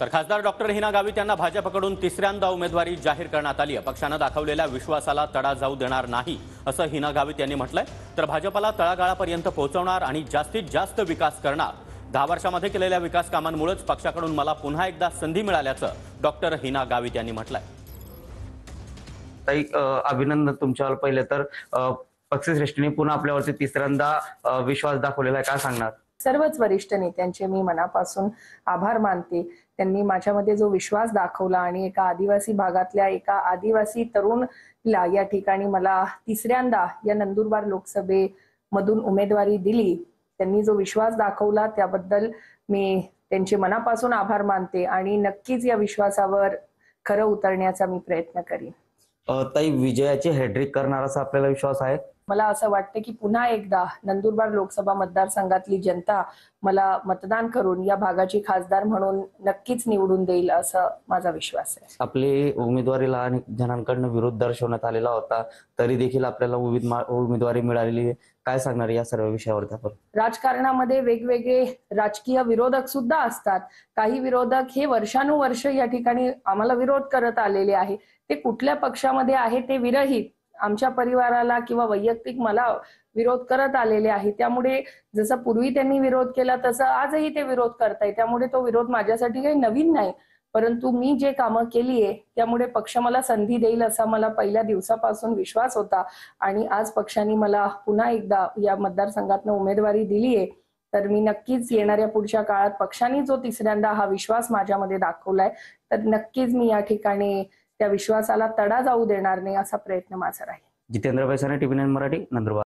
तर खासदार डॉक्टर हिना गावित यांना भाजपकडून तिसऱ्यांदा उमेदवारी जाहीर करण्यात आली आहे। पक्षाने दाखवलेल्या विश्वासाला तडा जाऊ देणार नाही असं हिना गावित यांनी म्हटलंय। तर भाजपला तळागाळापर्यंत पोहोचवणार आणि जास्तीत जास्त विकास करणार। 10 वर्षांमध्ये केलेल्या विकास कामांमुळेच पक्षाकडून मला पुन्हा एकदा संधी मिळाल्याचं डॉक्टर हिना गावित यांनी म्हटलंय। ताई, अभिनंदन तुमच्यावर। पहिले तर पक्षश्रेष्ठींनी पुन्हा आपल्यावरती तिसऱ्यांदा विश्वास दाखवलेला आहे, काय सांगणार? सर्वच वरिष्ठ नेत्यांचे मी मनापासून आभार मानते। त्यांनी माझ्यामध्ये जो विश्वास दाखवला आणि एका आदिवासी भागातल्या एका आदिवासी तरुणला या ठिकाणी मला तिसऱ्यांदा या नंदुरबार लोकसभेमधून उमेदवारी दिली, त्यांनी जो विश्वास दाखवला त्याबद्दल मी त्यांचे मनापासून आभार मानते आणि नक्कीच या विश्वासावर खरं उतरण्याचा मी प्रयत्न करीन। ताई, विजयाची हॅट्रिक करणार असा आपल्याला विश्वास आहे? मला असं वाटतं की पुन्हा एकदा नंदुरबार लोकसभा मतदारसंघातली जनता मला मतदान करून या भागाची खासदार म्हणून नक्कीच निवडून देईल असं माझा विश्वास आहे। आपली उमेदवारीला अनेक जणांकडून विरोध दर्शवण्यात आलेला होता, तरी देखील आपल्याला उमेदवारी मिळालेली आहे, काय सांगणार या सर्व विषयावरती आपण? राजकारणामध्ये वेगवेगळे राजकीय विरोधक सुद्धा असतात। काही विरोधक हे वर्षानुवर्ष या ठिकाणी आम्हाला विरोध करत आलेले आहे, ते कुठल्या पक्षामध्ये आहे ते विरहित आमच्या परिवाराला किंवा वैयक्तिक मला विरोध करत आलेले आहे। त्यामुळे जसं पूर्वी त्यांनी विरोध केला तसं आजही ते विरोध करताय, त्यामुळे तो विरोध माझ्यासाठी काही नवीन नाही। परंतु मी जे कामं केली आहे त्यामुळे पक्ष मला संधी देईल असा मला पहिल्या दिवसापासून विश्वास होता आणि आज पक्षाने मला पुन्हा एकदा या मतदारसंघातून उमेदवारी दिली आहे। तर मी नक्कीच येणाऱ्या पुढच्या काळात पक्षाने जो तिसऱ्यांदा हा विश्वास माझ्यामध्ये दाखवलाय तर नक्कीच मी या ठिकाणी त्या विश्वासाला तडा जाऊ देणार नाही असा प्रयत्न माझा राहील। जितेंद्र बैसाने, TV9 मराठी, नंदुरबार।